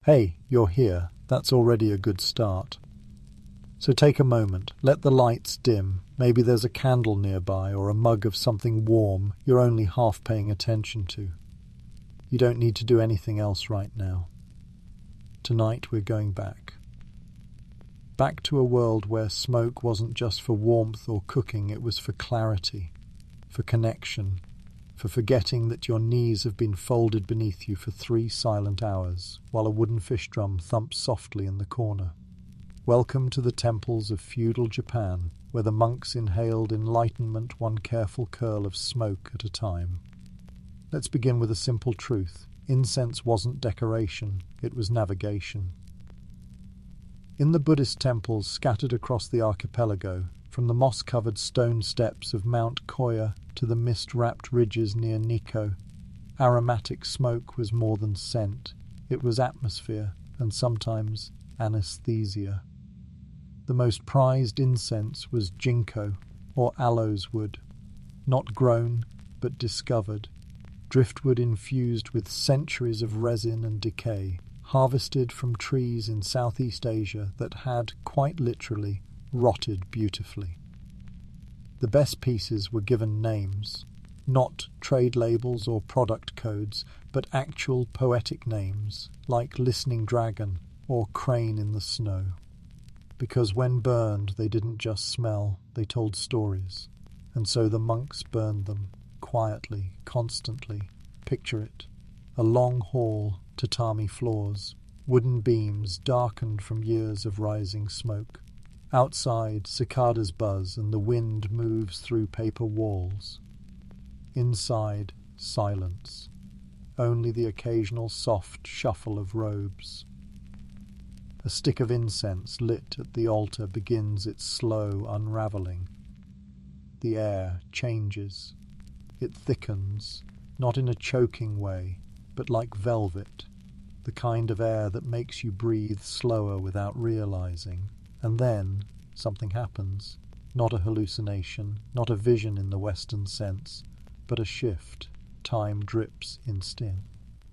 Hey, you're here. That's already a good start. So take a moment, let the lights dim. Maybe there's a candle nearby or a mug of something warm you're only half paying attention to. You don't need to do anything else right now. Tonight we're going back. Back to a world where smoke wasn't just for warmth or cooking, it was for clarity, for connection, for forgetting that your knees have been folded beneath you for 3 silent hours, while a wooden fish drum thumps softly in the corner. Welcome to the temples of Feudal Japan, where the monks inhaled enlightenment one careful curl of smoke at a time. Let's begin with a simple truth. Incense wasn't decoration, it was navigation. In the Buddhist temples scattered across the archipelago, from the moss-covered stone steps of Mount Koya to the mist-wrapped ridges near Nikko, aromatic smoke was more than scent. It was atmosphere, and sometimes anesthesia. The most prized incense was ginkgo, or aloes wood, not grown, but discovered, driftwood infused with centuries of resin and decay, harvested from trees in Southeast Asia that had, quite literally, rotted beautifully. The best pieces were given names, not trade labels or product codes, but actual poetic names, like Listening Dragon or Crane in the Snow. Because when burned, they didn't just smell, they told stories. And so the monks burned them, quietly, constantly. Picture it. A long hall, tatami floors, wooden beams darkened from years of rising smoke. Outside, cicadas buzz and the wind moves through paper walls. Inside, silence. Only the occasional soft shuffle of robes. A stick of incense lit at the altar begins its slow unraveling. The air changes. It thickens, not in a choking way, but like velvet, the kind of air that makes you breathe slower without realizing. And then something happens. Not a hallucination, not a vision in the Western sense, but a shift. Time drips instinct.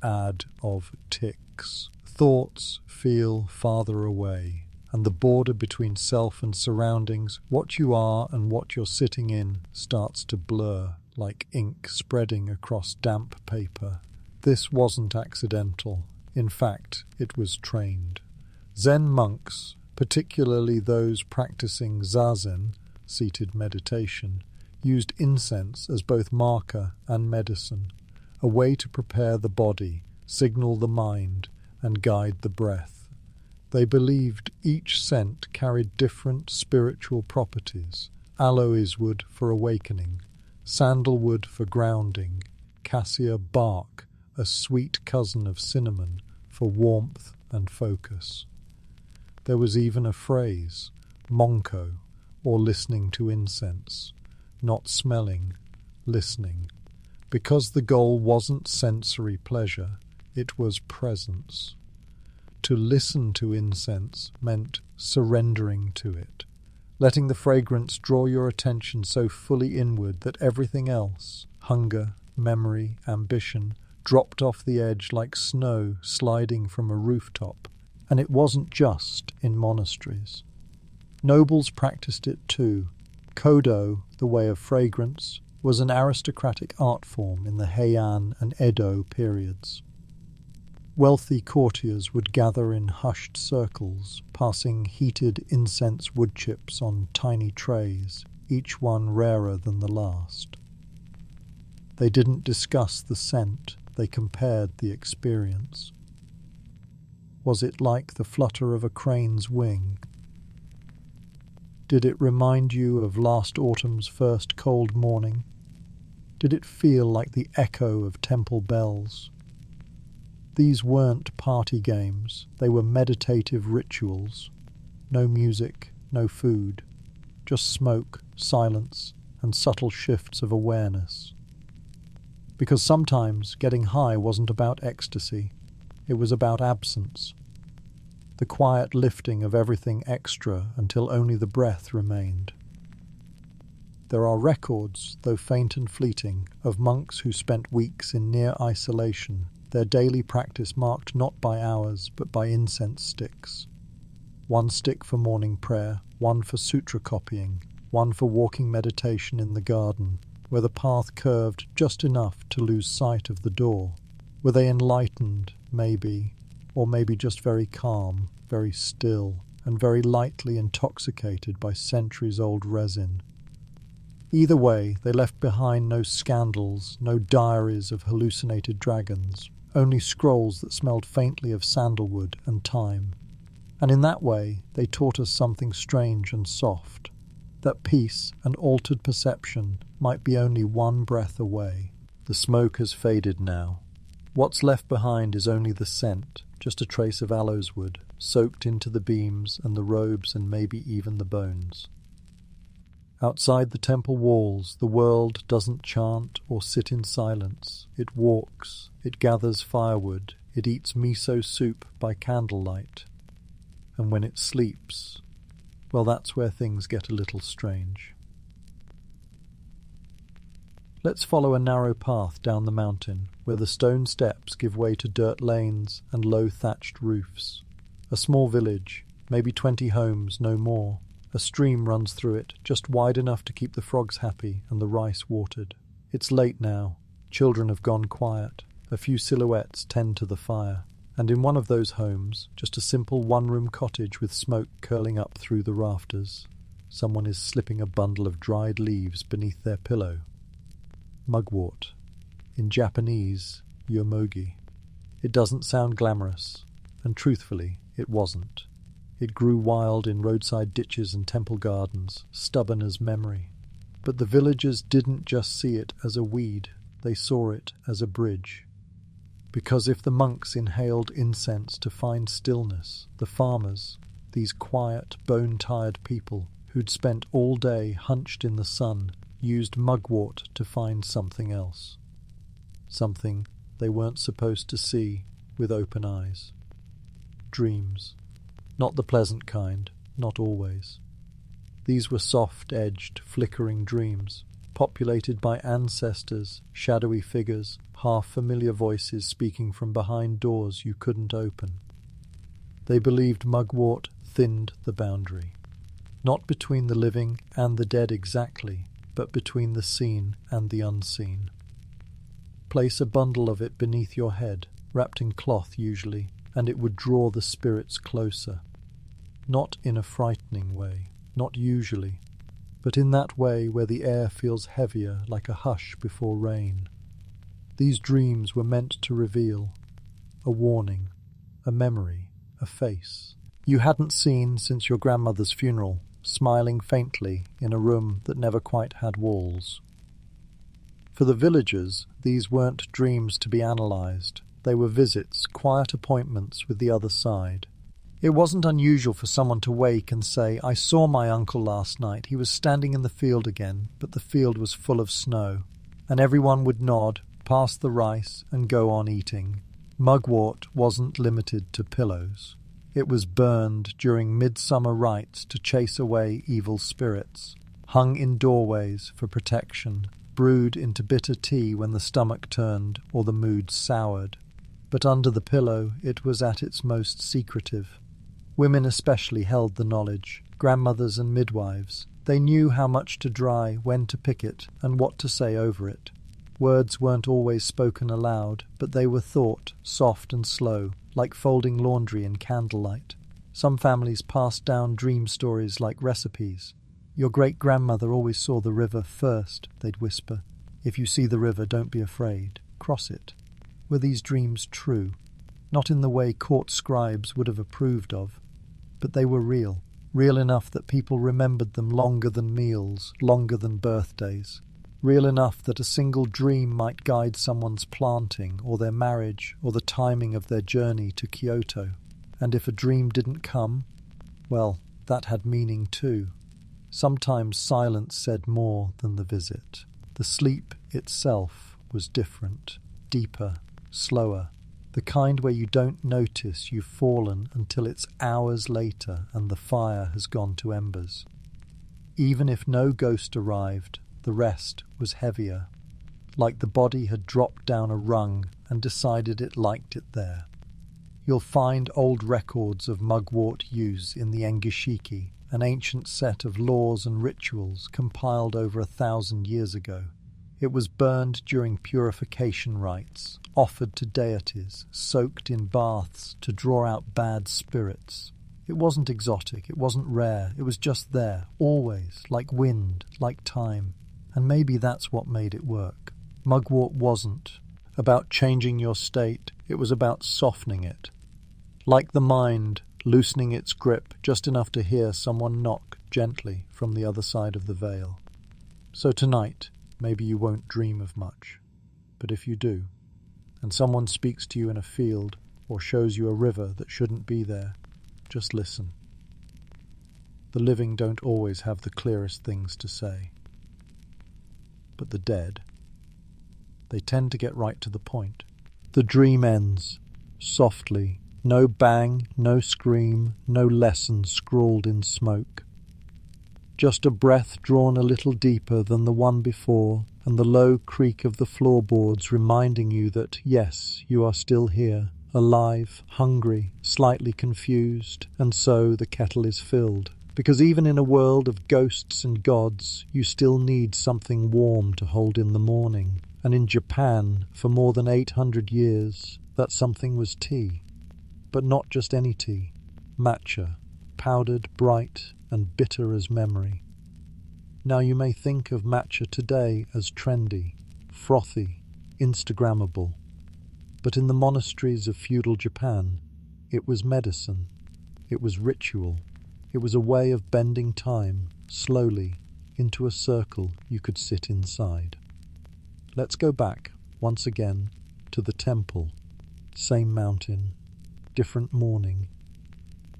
Ad of ticks. Thoughts feel farther away, and the border between self and surroundings, what you are and what you're sitting in, starts to blur, like ink spreading across damp paper. This wasn't accidental. In fact, it was trained. Zen monks, particularly those practicing zazen, seated meditation, used incense as both marker and medicine, a way to prepare the body, signal the mind, and guide the breath. They believed each scent carried different spiritual properties: aloes wood for awakening, sandalwood for grounding, cassia bark, a sweet cousin of cinnamon, for warmth and focus. There was even a phrase, monko, or listening to incense, not smelling, listening, because the goal wasn't sensory pleasure, it was presence. To listen to incense meant surrendering to it, letting the fragrance draw your attention so fully inward that everything else, hunger, memory, ambition, dropped off the edge like snow sliding from a rooftop. And it wasn't just in monasteries. Nobles practiced it too. Kodo, the way of fragrance, was an aristocratic art form in the Heian and Edo periods. Wealthy courtiers would gather in hushed circles, passing heated incense wood chips on tiny trays, each one rarer than the last. They didn't discuss the scent, they compared the experience. Was it like the flutter of a crane's wing? Did it remind you of last autumn's first cold morning? Did it feel like the echo of temple bells? These weren't party games, they were meditative rituals. No music, no food, just smoke, silence, and subtle shifts of awareness. Because sometimes getting high wasn't about ecstasy, it was about absence. The quiet lifting of everything extra until only the breath remained. There are records, though faint and fleeting, of monks who spent weeks in near isolation, their daily practice marked not by hours but by incense sticks. One stick for morning prayer, one for sutra copying, one for walking meditation in the garden, where the path curved just enough to lose sight of the door. Were they enlightened, maybe, or maybe just very calm, very still, and very lightly intoxicated by centuries-old resin? Either way, they left behind no scandals, no diaries of hallucinated dragons, only scrolls that smelled faintly of sandalwood and thyme. And in that way, they taught us something strange and soft, that peace and altered perception might be only one breath away. The smoke has faded now. What's left behind is only the scent, just a trace of aloes wood, soaked into the beams and the robes and maybe even the bones. Outside the temple walls, the world doesn't chant or sit in silence. It walks, it gathers firewood, it eats miso soup by candlelight. And when it sleeps, well, that's where things get a little strange. Let's follow a narrow path down the mountain, where the stone steps give way to dirt lanes and low thatched roofs. A small village, maybe 20 homes, no more. A stream runs through it, just wide enough to keep the frogs happy and the rice watered. It's late now. Children have gone quiet. A few silhouettes tend to the fire. And in one of those homes, just a simple one-room cottage with smoke curling up through the rafters, someone is slipping a bundle of dried leaves beneath their pillow. Mugwort. In Japanese, yomogi. It doesn't sound glamorous, and truthfully, it wasn't. It grew wild in roadside ditches and temple gardens, stubborn as memory. But the villagers didn't just see it as a weed, they saw it as a bridge. Because if the monks inhaled incense to find stillness, the farmers, these quiet, bone-tired people who'd spent all day hunched in the sun, used mugwort to find something else. Something they weren't supposed to see with open eyes. Dreams. Not the pleasant kind, not always. These were soft-edged, flickering dreams, populated by ancestors, shadowy figures, half-familiar voices speaking from behind doors you couldn't open. They believed mugwort thinned the boundary, not between the living and the dead exactly, but between the seen and the unseen. Place a bundle of it beneath your head, wrapped in cloth usually, and it would draw the spirits closer. Not in a frightening way, not usually, but in that way where the air feels heavier like a hush before rain. These dreams were meant to reveal a warning, a memory, a face you hadn't seen since your grandmother's funeral, smiling faintly in a room that never quite had walls. For the villagers, these weren't dreams to be analysed. They were visits, quiet appointments with the other side. It wasn't unusual for someone to wake and say, "I saw my uncle last night. He was standing in the field again, but the field was full of snow." And everyone would nod, pass the rice, and go on eating. Mugwort wasn't limited to pillows. It was burned during midsummer rites to chase away evil spirits, hung in doorways for protection, brewed into bitter tea when the stomach turned or the mood soured. But under the pillow it was at its most secretive. Women especially held the knowledge, grandmothers and midwives. They knew how much to dry, when to pick it, and what to say over it. Words weren't always spoken aloud, but they were thought, soft and slow, like folding laundry in candlelight. Some families passed down dream stories like recipes. "Your great-grandmother always saw the river first," they'd whisper. "If you see the river, don't be afraid. Cross it." Were these dreams true? Not in the way court scribes would have approved of, but they were real, real enough that people remembered them longer than meals, longer than birthdays, real enough that a single dream might guide someone's planting or their marriage or the timing of their journey to Kyoto. And if a dream didn't come, well, that had meaning too. Sometimes silence said more than the visit. The sleep itself was different, deeper, slower, the kind where you don't notice you've fallen until it's hours later and the fire has gone to embers. Even if no ghost arrived, the rest was heavier, like the body had dropped down a rung and decided it liked it there. You'll find old records of mugwort use in the Engishiki, an ancient set of laws and rituals compiled over 1,000 years ago. It was burned during purification rites, offered to deities, soaked in baths to draw out bad spirits. It wasn't exotic, it wasn't rare, it was just there, always, like wind, like time. And maybe that's what made it work. Mugwort wasn't about changing your state, it was about softening it. Like the mind, loosening its grip just enough to hear someone knock gently from the other side of the veil. So tonight, maybe you won't dream of much. But if you do, and someone speaks to you in a field or shows you a river that shouldn't be there, just listen. The living don't always have the clearest things to say. But the dead, they tend to get right to the point. The dream ends, softly. No bang, no scream, no lesson scrawled in smoke. Just a breath drawn a little deeper than the one before, and the low creak of the floorboards reminding you that, yes, you are still here, alive, hungry, slightly confused, and so the kettle is filled. Because even in a world of ghosts and gods, you still need something warm to hold in the morning. And in Japan, for more than 800 years, that something was tea. But not just any tea. Matcha, powdered, bright, and bitter as memory. Now you may think of matcha today as trendy, frothy, Instagrammable. But in the monasteries of feudal Japan, it was medicine. It was ritual. It was a way of bending time, slowly, into a circle you could sit inside. Let's go back, once again, to the temple. Same mountain. Different morning.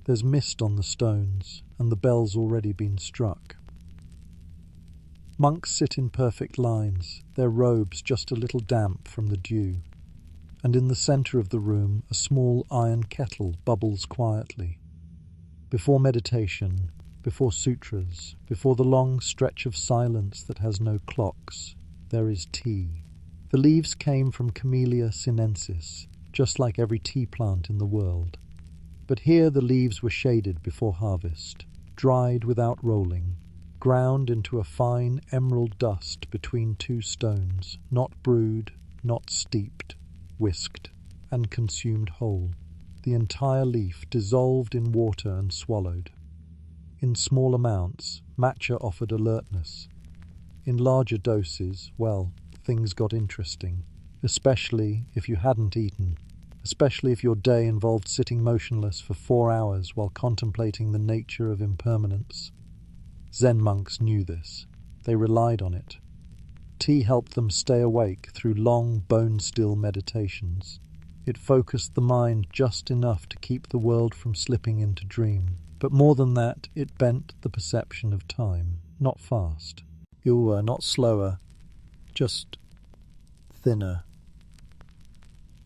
There's mist on the stones, and the bell's already been struck. Monks sit in perfect lines, their robes just a little damp from the dew. And in the centre of the room, a small iron kettle bubbles quietly. Before meditation, before sutras, before the long stretch of silence that has no clocks, there is tea. The leaves came from Camellia sinensis, just like every tea plant in the world. But here the leaves were shaded before harvest, dried without rolling, ground into a fine emerald dust between two stones, not brewed, not steeped, whisked, and consumed whole. The entire leaf dissolved in water and swallowed. In small amounts, matcha offered alertness. In larger doses, well, things got interesting, especially if you hadn't eaten. Especially if your day involved sitting motionless for 4 hours while contemplating the nature of impermanence. Zen monks knew this. They relied on it. Tea helped them stay awake through long, bone-still meditations. It focused the mind just enough to keep the world from slipping into dream. But more than that, it bent the perception of time. Not fast. Not slower. Just thinner.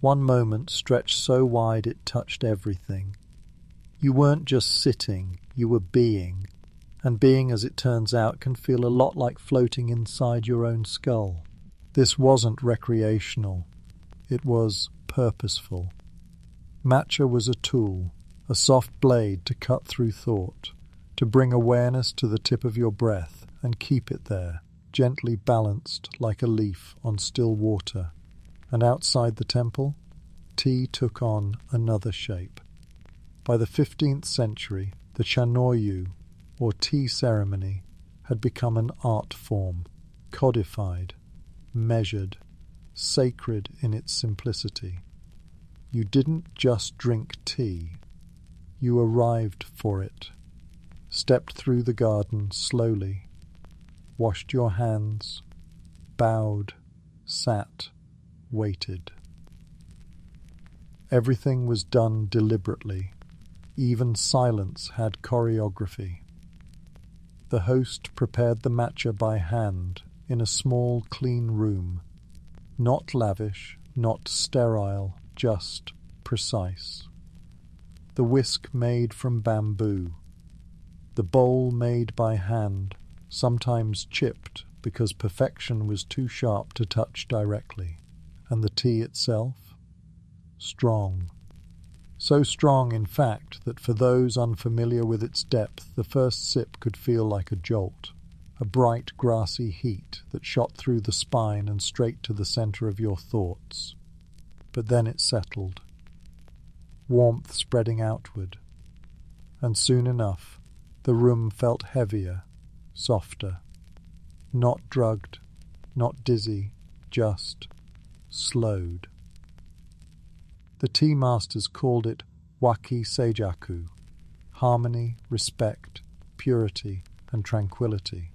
One moment stretched so wide it touched everything. You weren't just sitting, you were being. And being, as it turns out, can feel a lot like floating inside your own skull. This wasn't recreational. It was purposeful. Matcha was a tool, a soft blade to cut through thought, to bring awareness to the tip of your breath and keep it there, gently balanced like a leaf on still water. And outside the temple, tea took on another shape. By the 15th century, the Chanoyu, or tea ceremony, had become an art form, codified, measured, sacred in its simplicity. You didn't just drink tea, you arrived for it, stepped through the garden slowly, washed your hands, bowed, sat, waited. Everything was done deliberately. Even silence had choreography. The host prepared the matcha by hand in a small, clean room. Not lavish, not sterile, just precise. The whisk made from bamboo. The bowl made by hand, sometimes chipped because perfection was too sharp to touch directly. And the tea itself? strong. So strong, in fact, that for those unfamiliar with its depth, the first sip could feel like a jolt, a bright, grassy heat that shot through the spine and straight to the center of your thoughts. But then it settled, warmth spreading outward, and soon enough, the room felt heavier, softer, not drugged, not dizzy, just slowed. The tea masters called it waki seijaku, harmony, respect, purity, and tranquility.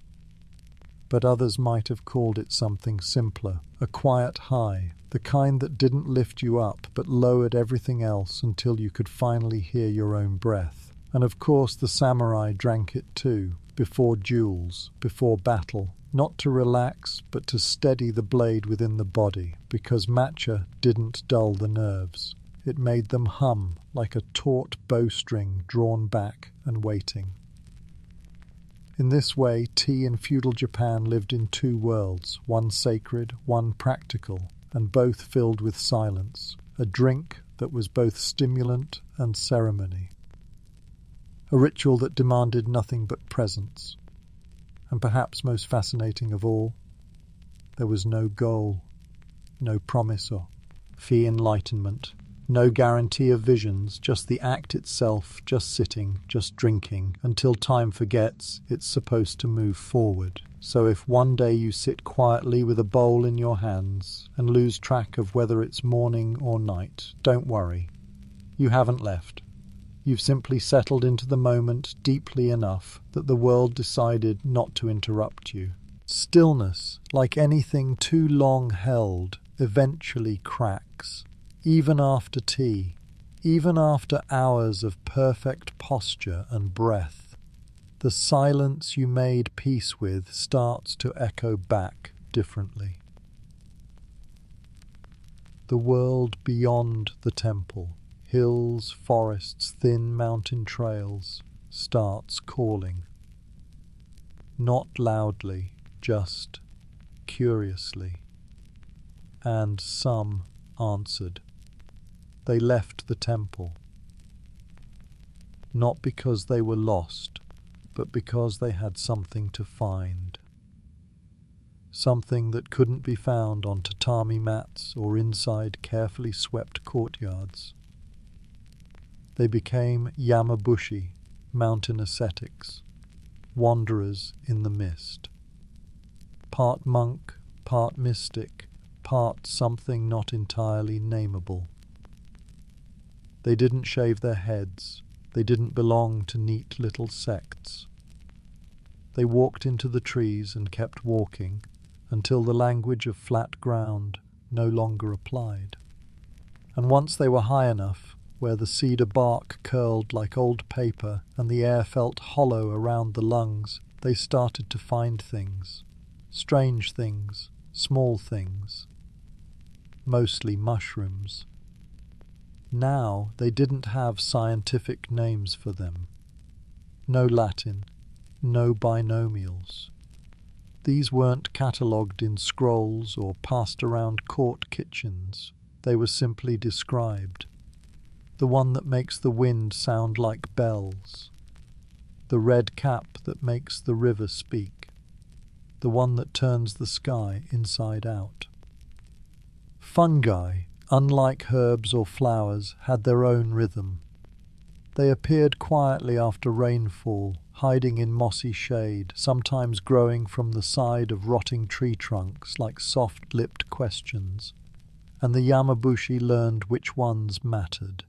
But others might have called it something simpler, a quiet high, the kind that didn't lift you up but lowered everything else until you could finally hear your own breath. And of course the samurai drank it too, before duels, before battle, not to relax but to steady the blade within the body, because matcha didn't dull the nerves. It made them hum like a taut bowstring drawn back and waiting. In this way, tea in feudal Japan lived in two worlds, one sacred, one practical, and both filled with silence, a drink that was both stimulant and ceremony. A ritual that demanded nothing but presence. And perhaps most fascinating of all, there was no goal, no promise or fee enlightenment, no guarantee of visions, just the act itself, just sitting, just drinking. Until time forgets, it's supposed to move forward. So if one day you sit quietly with a bowl in your hands and lose track of whether it's morning or night, don't worry. You haven't left. You've simply settled into the moment deeply enough that the world decided not to interrupt you. Stillness, like anything too long held, eventually cracks. Even after tea, even after hours of perfect posture and breath, the silence you made peace with starts to echo back differently. The world beyond the temple, hills, forests, thin mountain trails, starts calling. Not loudly, just curiously. And some answered. They left the temple, not because they were lost, but because they had something to find. Something that couldn't be found on tatami mats or inside carefully swept courtyards. They became yamabushi, mountain ascetics, wanderers in the mist. Part monk, part mystic, part something not entirely nameable. They didn't shave their heads. They didn't belong to neat little sects. They walked into the trees and kept walking until the language of flat ground no longer applied. And once they were high enough, where the cedar bark curled like old paper and the air felt hollow around the lungs, they started to find things. Strange things, small things. Mostly mushrooms. Now they didn't have scientific names for them. No Latin, no binomials. These weren't catalogued in scrolls or passed around court kitchens. They were simply described. The one that makes the wind sound like bells. The red cap that makes the river speak. The one that turns the sky inside out. Fungi, unlike herbs or flowers, had their own rhythm. They appeared quietly after rainfall, hiding in mossy shade, sometimes growing from the side of rotting tree trunks like soft-lipped questions, and the yamabushi learned which ones mattered.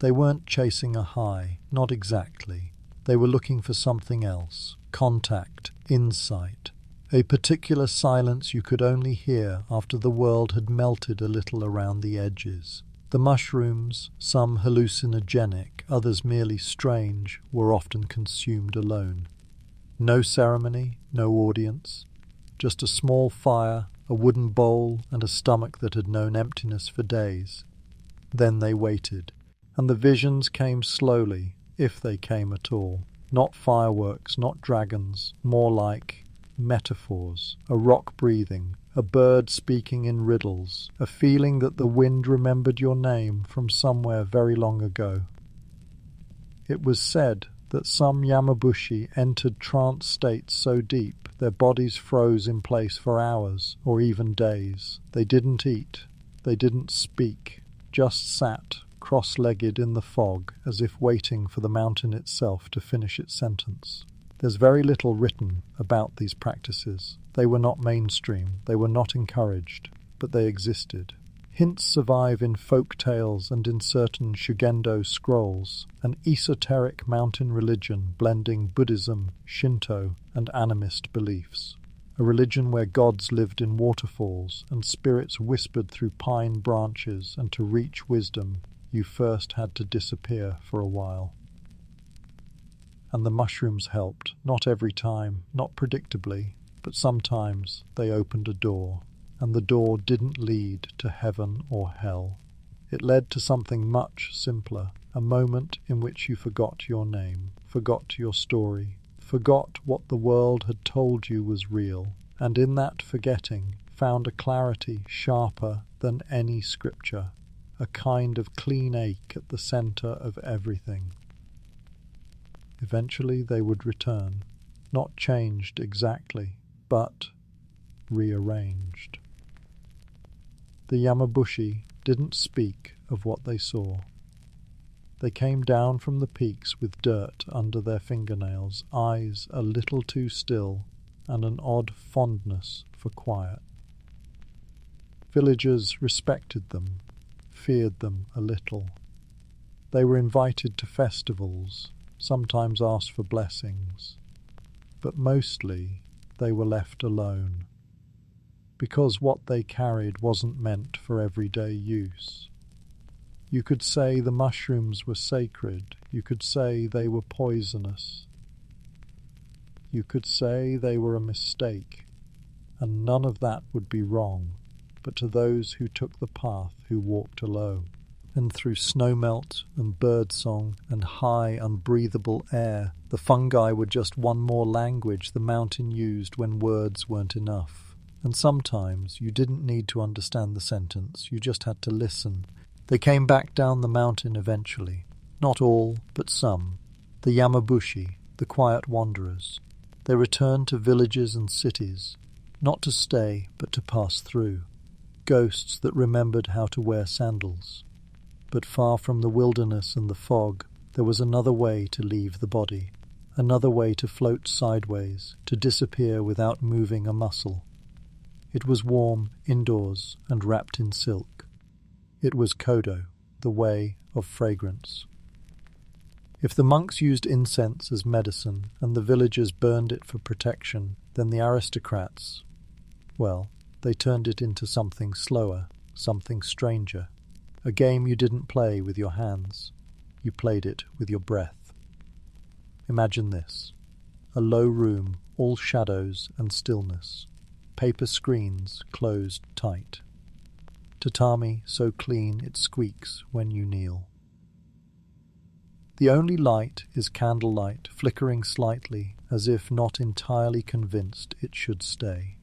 They weren't chasing a high, not exactly. They were looking for something else, contact, insight, a particular silence you could only hear after the world had melted a little around the edges. The mushrooms, some hallucinogenic, others merely strange, were often consumed alone. No ceremony, no audience, just a small fire, a wooden bowl, and a stomach that had known emptiness for days. Then they waited, and the visions came slowly, if they came at all. Not fireworks, not dragons, more like metaphors, a rock breathing, a bird speaking in riddles, a feeling that the wind remembered your name from somewhere very long ago. It was said that some Yamabushi entered trance states so deep their bodies froze in place for hours or even days. They didn't eat, they didn't speak, just sat cross-legged in the fog as if waiting for the mountain itself to finish its sentence. There's very little written about these practices. They were not mainstream, they were not encouraged, but they existed. Hints survive in folk tales and in certain Shugendo scrolls, an esoteric mountain religion blending Buddhism, Shinto, and animist beliefs. A religion where gods lived in waterfalls and spirits whispered through pine branches, and to reach wisdom, you first had to disappear for a while. And the mushrooms helped, not every time, not predictably, but sometimes they opened a door. And the door didn't lead to heaven or hell. It led to something much simpler, a moment in which you forgot your name, forgot your story, forgot what the world had told you was real, and in that forgetting found a clarity sharper than any scripture, a kind of clean ache at the centre of everything. Eventually they would return, not changed exactly, but rearranged. The Yamabushi didn't speak of what they saw. They came down from the peaks with dirt under their fingernails, eyes a little too still, and an odd fondness for quiet. Villagers respected them, feared them a little. They were invited to festivals, sometimes asked for blessings, but mostly they were left alone, because what they carried wasn't meant for everyday use. You could say the mushrooms were sacred, you could say they were poisonous, you could say they were a mistake, and none of that would be wrong, but to those who took the path, who walked alone. And through snowmelt and birdsong and high unbreathable air, the fungi were just one more language the mountain used when words weren't enough. And sometimes you didn't need to understand the sentence, you just had to listen. They came back down the mountain eventually. Not all, but some. The Yamabushi, the quiet wanderers. They returned to villages and cities, not to stay, but to pass through. Ghosts that remembered how to wear sandals. But far from the wilderness and the fog, there was another way to leave the body, another way to float sideways, to disappear without moving a muscle. It was warm, indoors, and wrapped in silk. It was Kodo, the way of fragrance. If the monks used incense as medicine and the villagers burned it for protection, then the aristocrats, well, they turned it into something slower, something stranger. A game you didn't play with your hands. You played it with your breath. Imagine this. A low room, all shadows and stillness. Paper screens closed tight. Tatami so clean it squeaks when you kneel. The only light is candlelight flickering slightly as if not entirely convinced it should stay.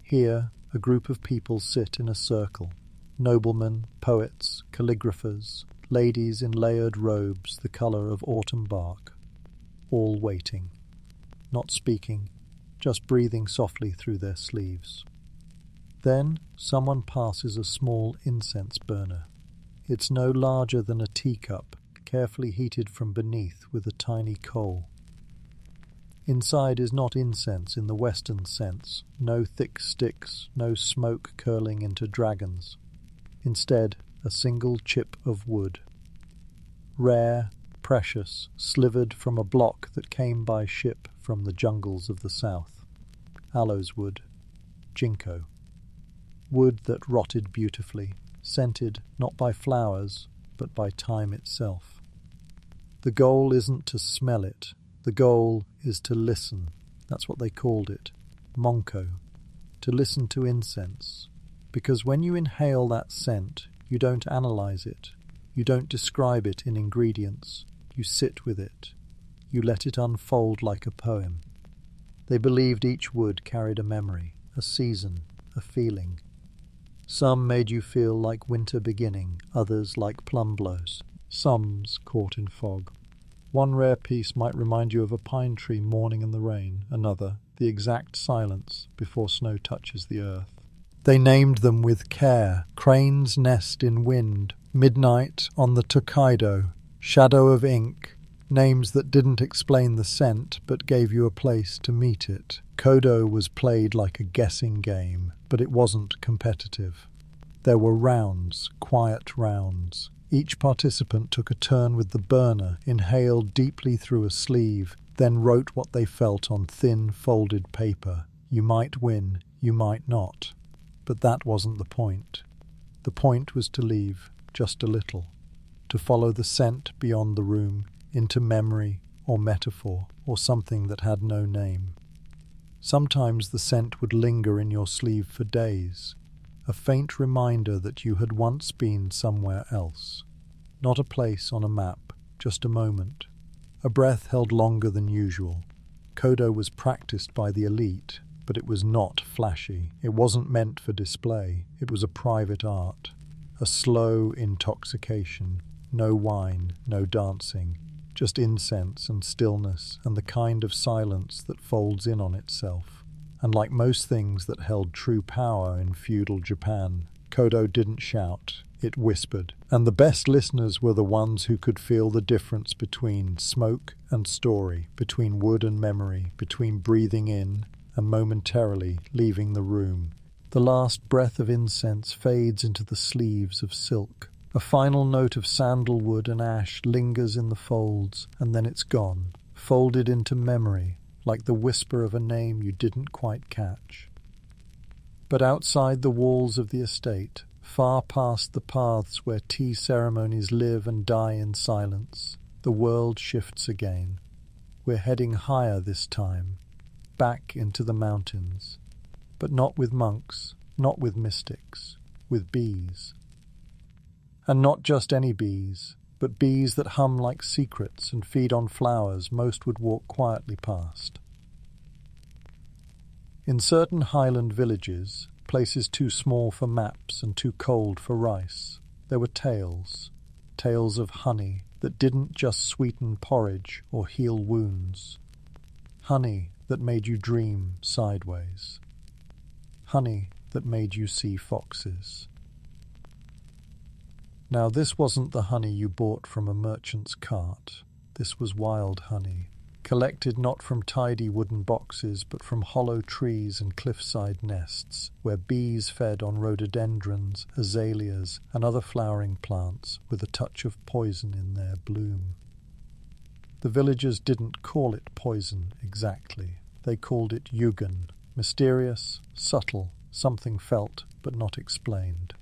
Here a group of people sit in a circle. Noblemen, poets, calligraphers, ladies in layered robes the colour of autumn bark. All waiting. Not speaking, just breathing softly through their sleeves. Then someone passes a small incense burner. It's no larger than a teacup, carefully heated from beneath with a tiny coal. Inside is not incense in the Western sense, no thick sticks, no smoke curling into dragons. Instead, a single chip of wood. Rare, precious, slivered from a block that came by ship from the jungles of the south. Aloes wood, ginkgo. Wood that rotted beautifully, scented not by flowers, but by time itself. The goal isn't to smell it, the goal is to listen. That's what they called it, monko, to listen to incense. Because when you inhale that scent, you don't analyze it, you don't describe it in ingredients, you sit with it, you let it unfold like a poem. They believed each wood carried a memory, a season, a feeling. Some made you feel like winter beginning, others like plum blows, some's caught in fog. One rare piece might remind you of a pine tree mourning in the rain, another, the exact silence before snow touches the earth. They named them with care: crane's nest in wind, midnight on the Tokaido, shadow of ink, names that didn't explain the scent but gave you a place to meet it. Kodo was played like a guessing game, but it wasn't competitive. There were rounds, quiet rounds. Each participant took a turn with the burner, inhaled deeply through a sleeve, then wrote what they felt on thin, folded paper. You might win, you might not. But that wasn't the point. The point was to leave just a little, to follow the scent beyond the room, into memory or metaphor or something that had no name. Sometimes the scent would linger in your sleeve for days, a faint reminder that you had once been somewhere else. Not a place on a map, just a moment. A breath held longer than usual. Kodo was practiced by the elite, but it was not flashy. It wasn't meant for display. It was a private art. A slow intoxication. No wine, no dancing. Just incense and stillness and the kind of silence that folds in on itself. And like most things that held true power in feudal Japan, Kodo didn't shout, it whispered. And the best listeners were the ones who could feel the difference between smoke and story, between wood and memory, between breathing in and momentarily leaving the room. The last breath of incense fades into the sleeves of silk. A final note of sandalwood and ash lingers in the folds, and then it's gone, folded into memory, like the whisper of a name you didn't quite catch. But outside the walls of the estate, far past the paths where tea ceremonies live and die in silence, the world shifts again. We're heading higher this time, back into the mountains. But not with monks, not with mystics, with bees. And not just any bees, but bees that hum like secrets and feed on flowers most would walk quietly past. In certain highland villages, places too small for maps and too cold for rice, there were tales of honey that didn't just sweeten porridge or heal wounds. Honey that made you dream sideways. Honey that made you see foxes. Now this wasn't the honey you bought from a merchant's cart. This was wild honey, collected not from tidy wooden boxes but from hollow trees and cliffside nests, where bees fed on rhododendrons, azaleas, and other flowering plants with a touch of poison in their bloom. The villagers didn't call it poison exactly. They called it yugen, mysterious, subtle, something felt but not explained.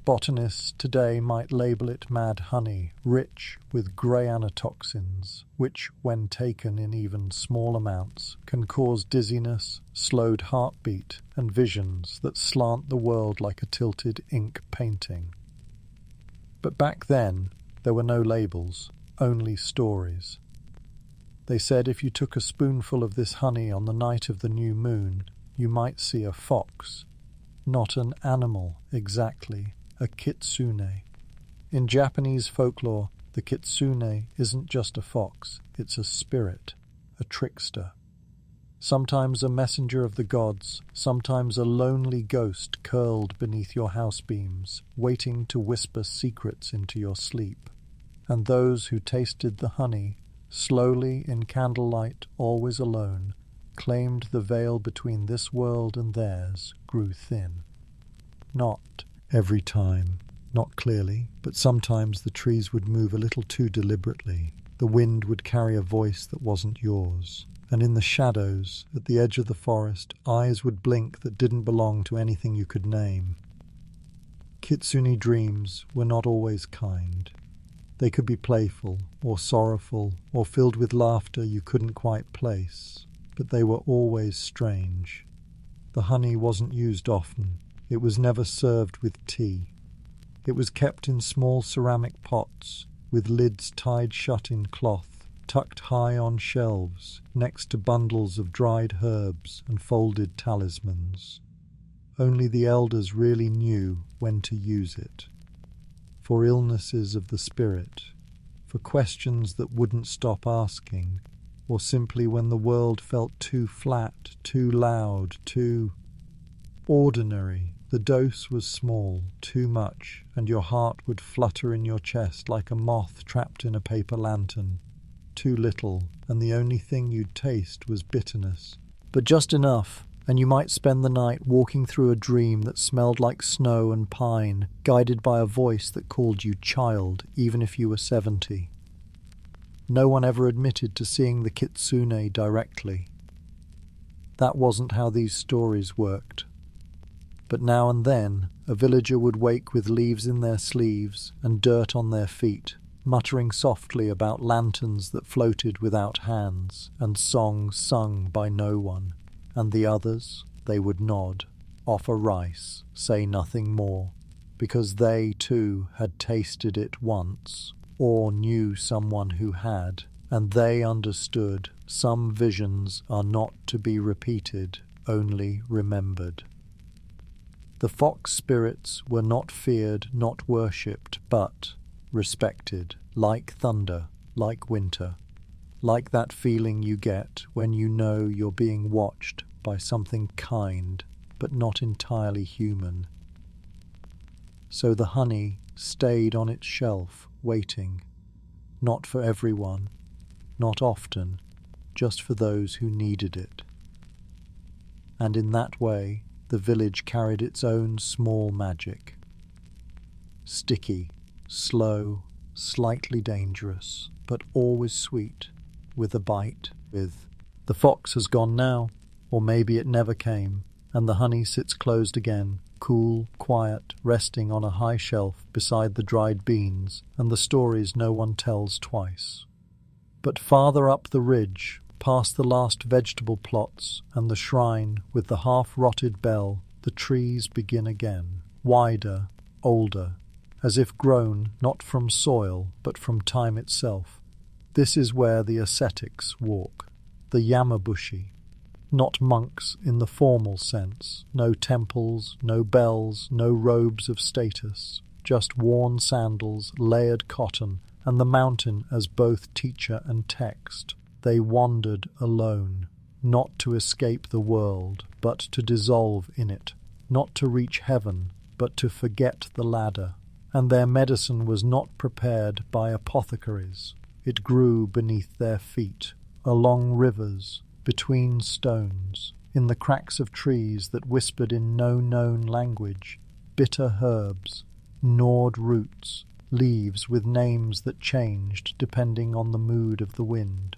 Botanists today might label it mad honey, rich with grey anotoxins, which, when taken in even small amounts, can cause dizziness, slowed heartbeat, and visions that slant the world like a tilted ink painting. But back then, there were no labels, only stories. They said if you took a spoonful of this honey on the night of the new moon, you might see a fox. Not an animal, exactly. A kitsune. In Japanese folklore, the kitsune isn't just a fox, it's a spirit, a trickster. Sometimes a messenger of the gods, sometimes a lonely ghost curled beneath your house beams, waiting to whisper secrets into your sleep. And those who tasted the honey, slowly in candlelight, always alone, claimed the veil between this world and theirs grew thin. Not every time, not clearly, but sometimes the trees would move a little too deliberately. The wind would carry a voice that wasn't yours. And in the shadows, at the edge of the forest, eyes would blink that didn't belong to anything you could name. Kitsune dreams were not always kind. They could be playful, or sorrowful, or filled with laughter you couldn't quite place. But they were always strange. The honey wasn't used often. It was never served with tea. It was kept in small ceramic pots, with lids tied shut in cloth, tucked high on shelves, next to bundles of dried herbs and folded talismans. Only the elders really knew when to use it. For illnesses of the spirit, for questions that wouldn't stop asking, or simply when the world felt too flat, too loud, too ordinary. The dose was small, too much, and your heart would flutter in your chest like a moth trapped in a paper lantern. Too little, and the only thing you'd taste was bitterness. But just enough, and you might spend the night walking through a dream that smelled like snow and pine, guided by a voice that called you child, even if you were 70. No one ever admitted to seeing the kitsune directly. That wasn't how these stories worked. But now and then, a villager would wake with leaves in their sleeves and dirt on their feet, muttering softly about lanterns that floated without hands, and songs sung by no one. And the others, they would nod, offer rice, say nothing more, because they too had tasted it once, or knew someone who had, and they understood some visions are not to be repeated, only remembered. The fox spirits were not feared, not worshipped, but respected, like thunder, like winter, like that feeling you get when you know you're being watched by something kind, but not entirely human. So the honey stayed on its shelf, waiting, not for everyone, not often, just for those who needed it. And in that way, the village carried its own small magic. Sticky, slow, slightly dangerous, but always sweet, with a bite, with "The fox has gone now," or maybe it never came, and the honey sits closed again, cool, quiet, resting on a high shelf beside the dried beans and the stories no one tells twice. But farther up the ridge, past the last vegetable plots and the shrine with the half-rotted bell, the trees begin again, wider, older, as if grown not from soil but from time itself. This is where the ascetics walk, the Yamabushi, not monks in the formal sense, no temples, no bells, no robes of status, just worn sandals, layered cotton, and the mountain as both teacher and text. They wandered alone, not to escape the world, but to dissolve in it, not to reach heaven, but to forget the ladder. And their medicine was not prepared by apothecaries. It grew beneath their feet, along rivers, between stones, in the cracks of trees that whispered in no known language, bitter herbs, gnawed roots, leaves with names that changed depending on the mood of the wind.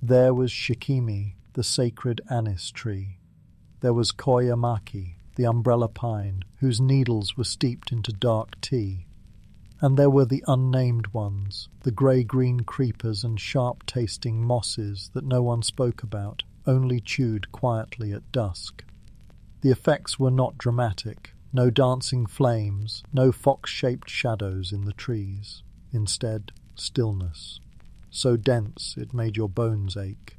There was shikimi, the sacred anise tree. There was koyamaki, the umbrella pine, whose needles were steeped into dark tea. And there were the unnamed ones, the grey-green creepers and sharp-tasting mosses that no one spoke about, only chewed quietly at dusk. The effects were not dramatic, no dancing flames, no fox-shaped shadows in the trees. Instead, stillness. So dense it made your bones ache.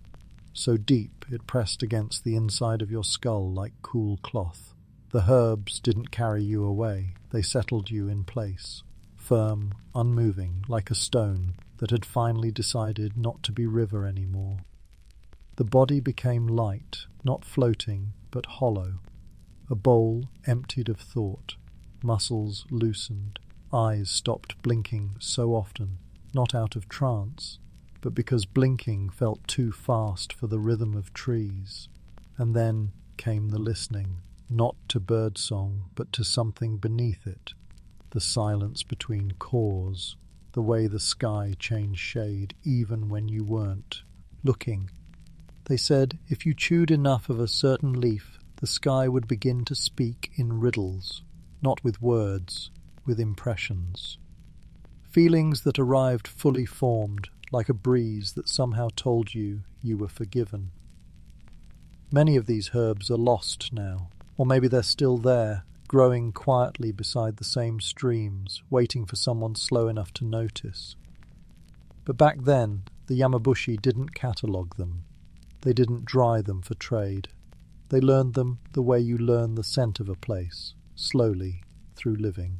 So deep it pressed against the inside of your skull like cool cloth. The herbs didn't carry you away, they settled you in place. Firm, unmoving, like a stone that had finally decided not to be river anymore. The body became light, not floating, but hollow. A bowl emptied of thought. Muscles loosened. Eyes stopped blinking so often, not out of trance, but because blinking felt too fast for the rhythm of trees. And then came the listening, not to birdsong, but to something beneath it. The silence between cores, the way the sky changed shade even when you weren't looking. They said if you chewed enough of a certain leaf, the sky would begin to speak in riddles, not with words, with impressions. Feelings that arrived fully formed, like a breeze that somehow told you you were forgiven. Many of these herbs are lost now, or maybe they're still there, growing quietly beside the same streams, waiting for someone slow enough to notice. But back then, The Yamabushi didn't catalogue them. They didn't dry them for trade. They learned them the way you learn the scent of a place, slowly, through living.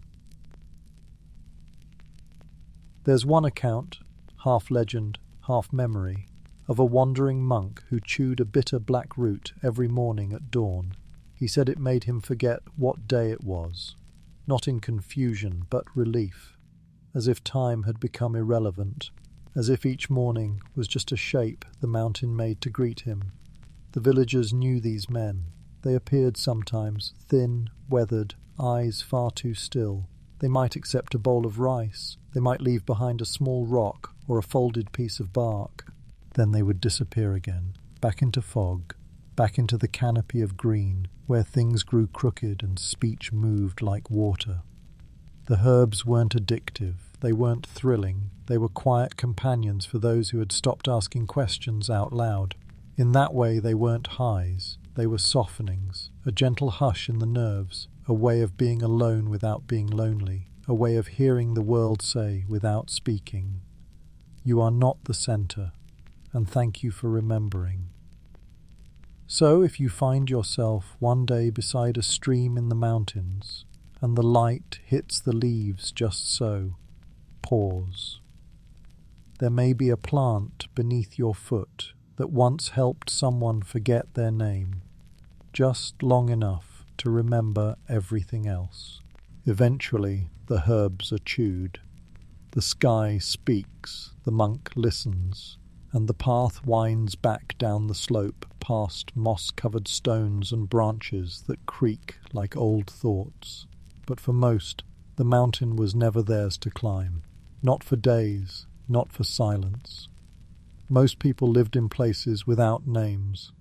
There's one account, half legend, half memory, of a wandering monk who chewed a bitter black root every morning at dawn. He said it made him forget what day it was, not in confusion but relief, as if time had become irrelevant, as if each morning was just a shape the mountain made to greet him. The villagers knew these men. They appeared sometimes, thin, weathered, eyes far too still. They might accept a bowl of rice. They might leave behind a small rock or a folded piece of bark. Then they would disappear again, back into fog, back into the canopy of green, where things grew crooked and speech moved like water. The herbs weren't addictive. They weren't thrilling. They were quiet companions for those who had stopped asking questions out loud. In that way they weren't highs. They were softenings, a gentle hush in the nerves, a way of being alone without being lonely, a way of hearing the world say without speaking, "You are not the centre, and thank you for remembering." So if you find yourself one day beside a stream in the mountains, and the light hits the leaves just so, pause. There may be a plant beneath your foot that once helped someone forget their name, just long enough to remember everything else. Eventually, the herbs are chewed. The sky speaks, the monk listens, and the path winds back down the slope past moss-covered stones and branches that creak like old thoughts. But for most, the mountain was never theirs to climb. Not for days, not for silence. Most people lived in places without names.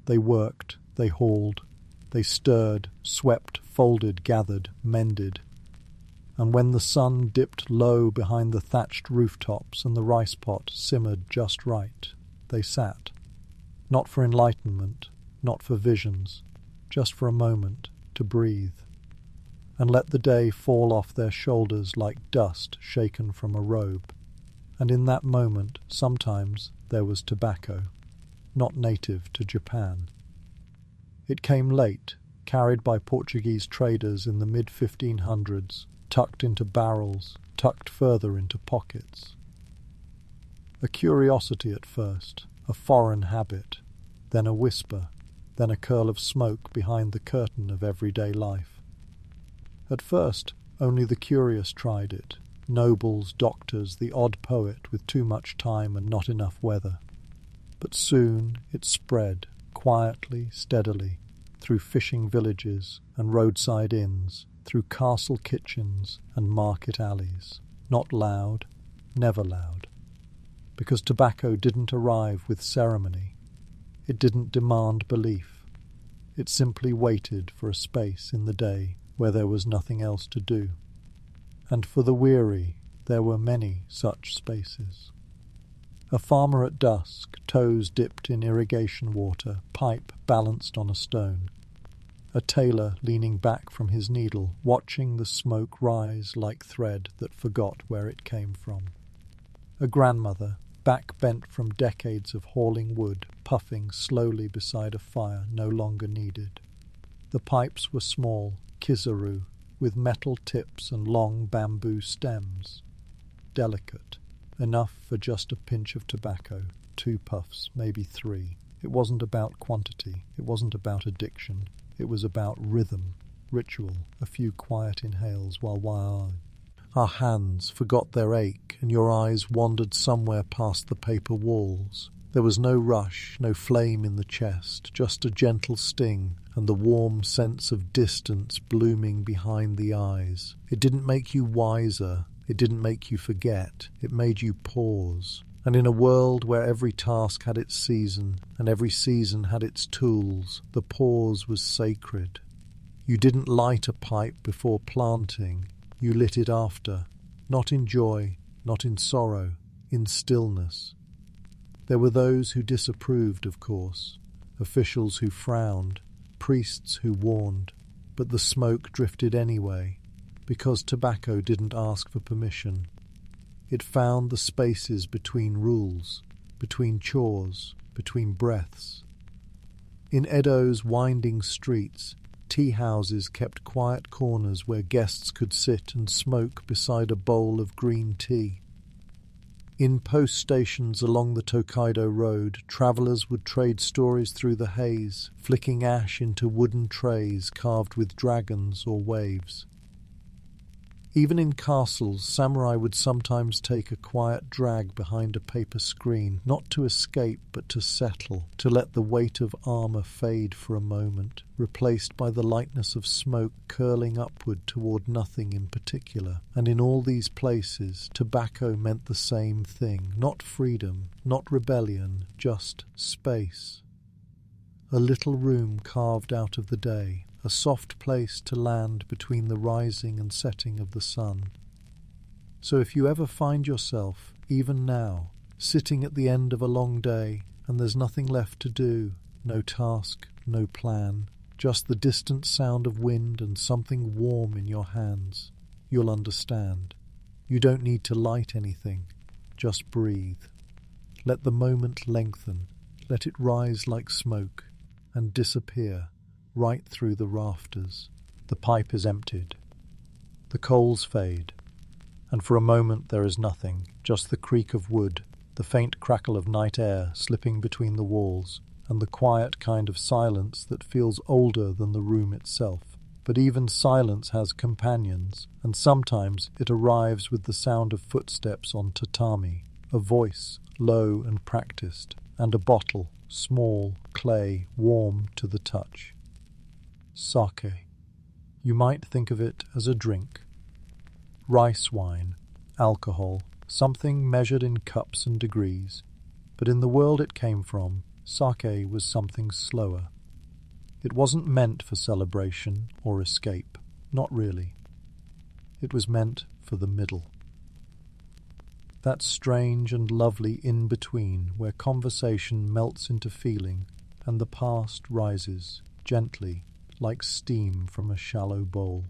They worked, they hauled, they stirred, swept, folded, gathered, mended. And when the sun dipped low behind the thatched rooftops and the rice pot simmered just right, they sat. Not for enlightenment, not for visions, just for a moment to breathe, and let the day fall off their shoulders like dust shaken from a robe. And in that moment, sometimes, there was tobacco, not native to Japan. It came late, carried by Portuguese traders in the mid-1500s, tucked into barrels, tucked further into pockets. A curiosity at first, a foreign habit, then a whisper, then a curl of smoke behind the curtain of everyday life. At first, only the curious tried it, nobles, doctors, the odd poet with too much time and not enough weather. But soon it spread, quietly, steadily, through fishing villages and roadside inns, through castle kitchens and market alleys. Not loud, never loud. Because tobacco didn't arrive with ceremony. It didn't demand belief. It simply waited for a space in the day where there was nothing else to do. And for the weary, there were many such spaces. A farmer at dusk, toes dipped in irrigation water, pipe balanced on a stone. A tailor leaning back from his needle, watching the smoke rise like thread that forgot where it came from. A grandmother, back bent from decades of hauling wood, puffing slowly beside a fire no longer needed. The pipes were small, kizaru, with metal tips and long bamboo stems. Delicate, enough for just a pinch of tobacco, 2 puffs, maybe 3. It wasn't about quantity, it wasn't about addiction, it was about rhythm, ritual, a few quiet inhales while our hands forgot their ache and your eyes wandered somewhere past the paper walls. There was no rush, no flame in the chest, just a gentle sting and the warm sense of distance blooming behind the eyes. It didn't make you wiser, it didn't make you forget, it made you pause. And in a world where every task had its season and every season had its tools, the pause was sacred. You didn't light a pipe before planting, you lit it after, not in joy, not in sorrow, in stillness. There were those who disapproved, of course, officials who frowned, priests who warned, but the smoke drifted anyway, because tobacco didn't ask for permission. It found the spaces between rules, between chores, between breaths. In Edo's winding streets, tea houses kept quiet corners where guests could sit and smoke beside a bowl of green tea. In post stations along the Tokaido Road, travellers would trade stories through the haze, flicking ash into wooden trays carved with dragons or waves. Even in castles, samurai would sometimes take a quiet drag behind a paper screen, not to escape but to settle, to let the weight of armour fade for a moment, replaced by the lightness of smoke curling upward toward nothing in particular. And in all these places, tobacco meant the same thing, not freedom, not rebellion, just space. A little room carved out of the day, a soft place to land between the rising and setting of the sun. So if you ever find yourself, even now, sitting at the end of a long day and there's nothing left to do, no task, no plan, just the distant sound of wind and something warm in your hands, you'll understand. You don't need to light anything, just breathe. Let the moment lengthen, let it rise like smoke and disappear right through the rafters. The pipe is emptied. The coals fade, and for a moment there is nothing, just the creak of wood, the faint crackle of night air slipping between the walls, and the quiet kind of silence that feels older than the room itself. But even silence has companions, and sometimes it arrives with the sound of footsteps on tatami, a voice, low and practiced, and a bottle, small, clay, warm to the touch. Sake. You might think of it as a drink. Rice wine, alcohol, something measured in cups and degrees. But in the world it came from, sake was something slower. It wasn't meant for celebration or escape, not really. It was meant for the middle. That strange and lovely in-between where conversation melts into feeling and the past rises, gently, like steam from a shallow bowl.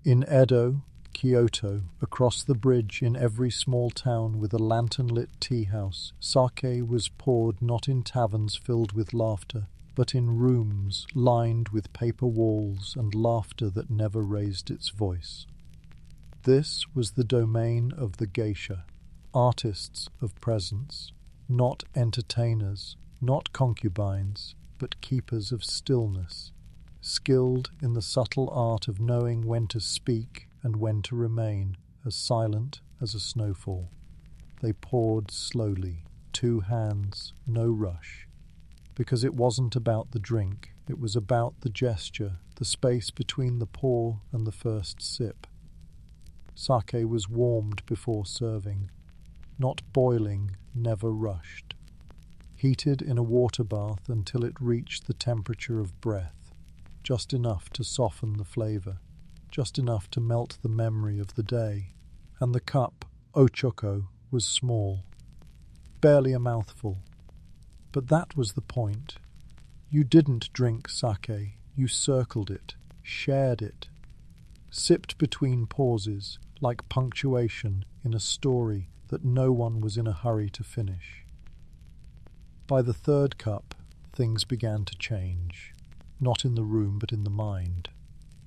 In Edo, Kyoto, across the bridge in every small town with a lantern-lit tea-house, sake was poured not in taverns filled with laughter, but in rooms lined with paper walls and laughter that never raised its voice. This was the domain of the geisha, artists of presence, not entertainers, not concubines, but keepers of stillness, skilled in the subtle art of knowing when to speak and when to remain, as silent as a snowfall. They poured slowly, 2 hands, no rush, because it wasn't about the drink, it was about the gesture, the space between the pour and the first sip. Sake was warmed before serving, not boiling, never rushed. Heated in a water bath until it reached the temperature of breath, just enough to soften the flavour, just enough to melt the memory of the day. And the cup, ochoko, was small, barely a mouthful. But that was the point. You didn't drink sake, you circled it, shared it, sipped between pauses, like punctuation in a story that no one was in a hurry to finish. By the 3rd cup, things began to change, not in the room but in the mind.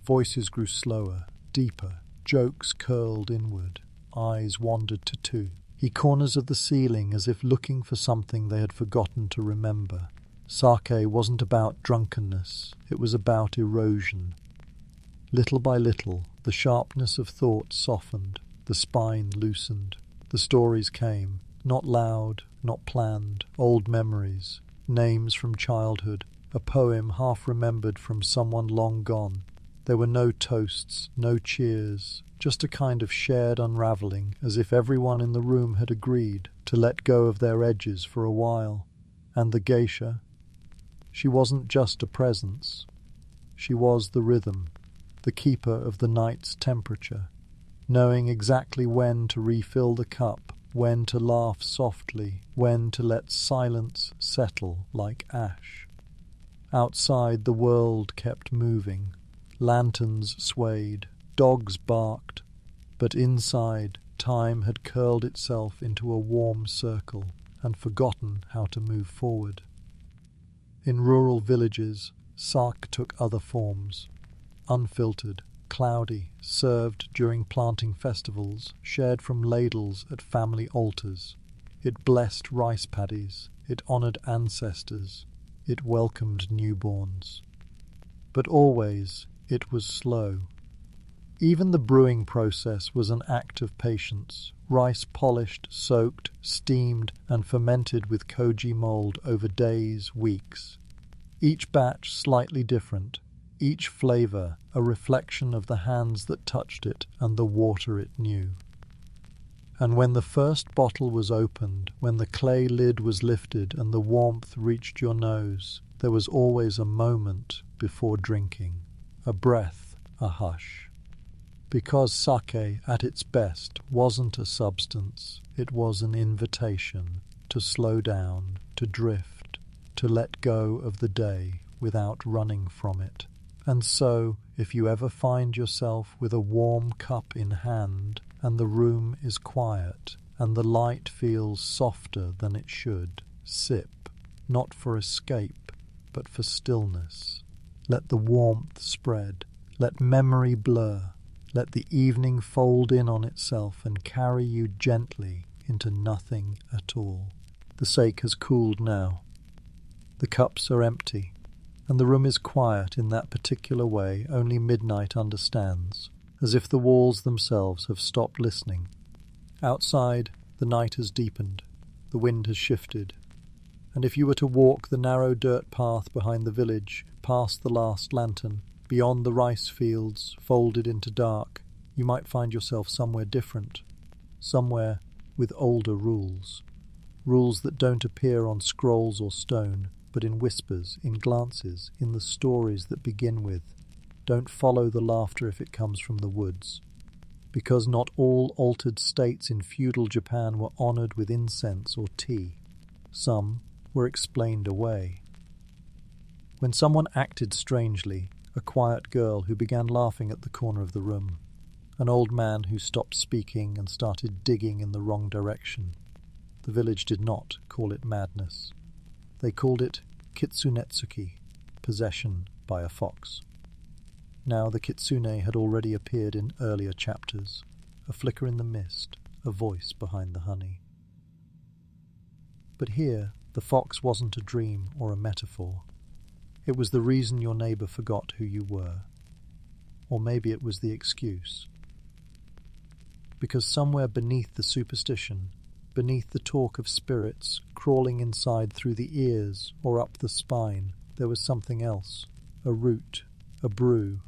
Voices grew slower, deeper, jokes curled inward, eyes wandered to 2 corners of the ceiling as if looking for something they had forgotten to remember. Sake wasn't about drunkenness, it was about erosion. Little by little, the sharpness of thought softened, the spine loosened. The stories came, not loud, not planned, old memories, names from childhood, a poem half remembered from someone long gone. There were no toasts, no cheers, just a kind of shared unravelling, as if everyone in the room had agreed to let go of their edges for a while. And the geisha, she wasn't just a presence. She was the rhythm, the keeper of the night's temperature, knowing exactly when to refill the cup, when to laugh softly, when to let silence settle like ash. Outside the world kept moving, lanterns swayed, dogs barked, but inside time had curled itself into a warm circle, and forgotten how to move forward. In rural villages, sake took other forms. Unfiltered, cloudy, served during planting festivals, shared from ladles at family altars. It blessed rice paddies, it honoured ancestors, it welcomed newborns. But always it was slow. Even the brewing process was an act of patience. Rice polished, soaked, steamed, and fermented with koji mold over days, weeks. Each batch slightly different, each flavour a reflection of the hands that touched it and the water it knew. And when the first bottle was opened, when the clay lid was lifted and the warmth reached your nose, there was always a moment before drinking, a breath, a hush. Because sake, at its best, wasn't a substance, it was an invitation to slow down, to drift, to let go of the day without running from it. And so, if you ever find yourself with a warm cup in hand, and the room is quiet, and the light feels softer than it should, sip, not for escape, but for stillness. Let the warmth spread, let memory blur, let the evening fold in on itself and carry you gently into nothing at all. The sake has cooled now. The cups are empty, and the room is quiet in that particular way only midnight understands, as if the walls themselves have stopped listening. Outside, the night has deepened, the wind has shifted, and if you were to walk the narrow dirt path behind the village, past the last lantern, beyond the rice fields folded into dark, you might find yourself somewhere different, somewhere with older rules. Rules that don't appear on scrolls or stone, but in whispers, in glances, in the stories that begin with, "Don't follow the laughter if it comes from the woods." Because not all altered states in feudal Japan were honoured with incense or tea. Some were explained away. When someone acted strangely, a quiet girl who began laughing at the corner of the room, an old man who stopped speaking and started digging in the wrong direction, the village did not call it madness. They called it kitsunetsuki, possession by a fox. Now the kitsune had already appeared in earlier chapters, a flicker in the mist, a voice behind the honey. But here, the fox wasn't a dream or a metaphor. It was the reason your neighbour forgot who you were. Or maybe it was the excuse. Because somewhere beneath the superstition, beneath the talk of spirits crawling inside through the ears or up the spine, there was something else, a root, a brew,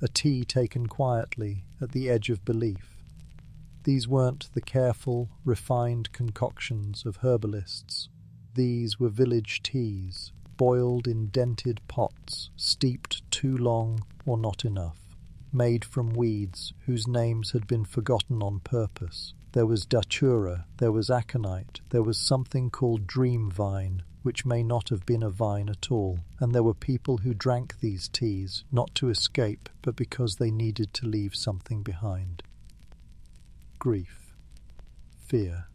a tea taken quietly at the edge of belief. These weren't the careful, refined concoctions of herbalists. These were village teas, boiled in dented pots, steeped too long or not enough, made from weeds whose names had been forgotten on purpose. There was datura, there was aconite, there was something called dream vine, which may not have been a vine at all, and there were people who drank these teas, not to escape, but because they needed to leave something behind. Grief, fear,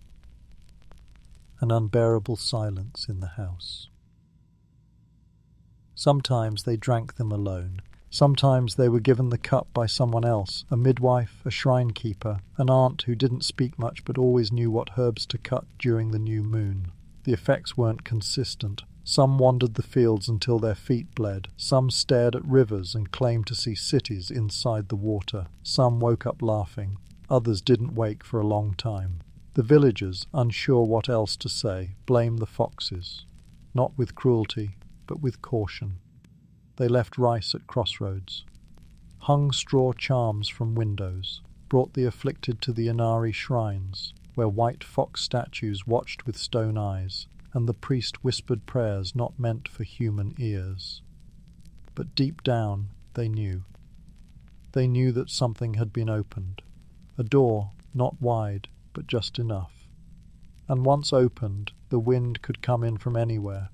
an unbearable silence in the house. Sometimes they drank them alone. Sometimes they were given the cup by someone else, a midwife, a shrine keeper, an aunt who didn't speak much but always knew what herbs to cut during the new moon. The effects weren't consistent. Some wandered the fields until their feet bled. Some stared at rivers and claimed to see cities inside the water. Some woke up laughing. Others didn't wake for a long time. The villagers, unsure what else to say, blamed the foxes, not with cruelty, but with caution. They left rice at crossroads, hung straw charms from windows, brought the afflicted to the Inari shrines, where white fox statues watched with stone eyes, and the priest whispered prayers not meant for human ears. But deep down they knew. They knew that something had been opened, a door, not wide, but just enough. And once opened, the wind could come in from anywhere.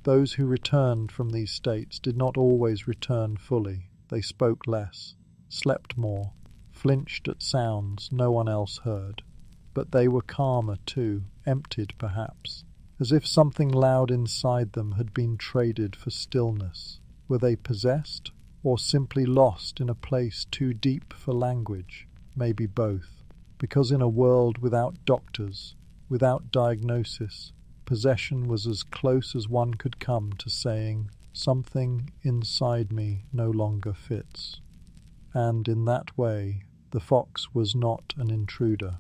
Those who returned from these states did not always return fully. They spoke less, slept more, flinched at sounds no one else heard. but they were calmer too, emptied perhaps, as if something loud inside them had been traded for stillness. Were they possessed, or simply lost in a place too deep for language? Maybe both, because in a world without doctors, without diagnosis, possession was as close as one could come to saying, "Something inside me no longer fits." And in that way, the fox was not an intruder.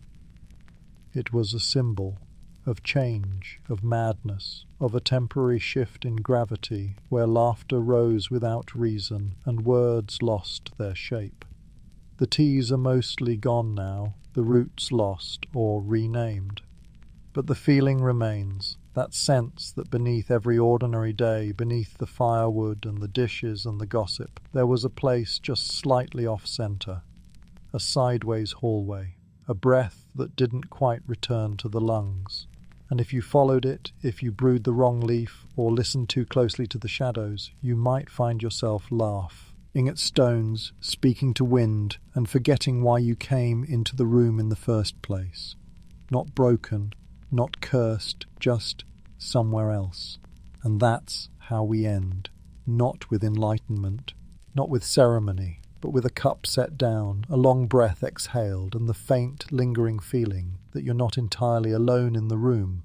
It was a symbol of change, of madness, of a temporary shift in gravity where laughter rose without reason and words lost their shape. The T's are mostly gone now, the roots lost or renamed. But the feeling remains, that sense that beneath every ordinary day, beneath the firewood and the dishes and the gossip, there was a place just slightly off-centre, a sideways hallway, a breath that didn't quite return to the lungs. And if you followed it, if you brewed the wrong leaf or listened too closely to the shadows, you might find yourself laughing at stones, speaking to wind, and forgetting why you came into the room in the first place. Not broken, not cursed, just somewhere else. And that's how we end. Not with enlightenment, not with ceremony, but with a cup set down, a long breath exhaled, and the faint, lingering feeling that you're not entirely alone in the room,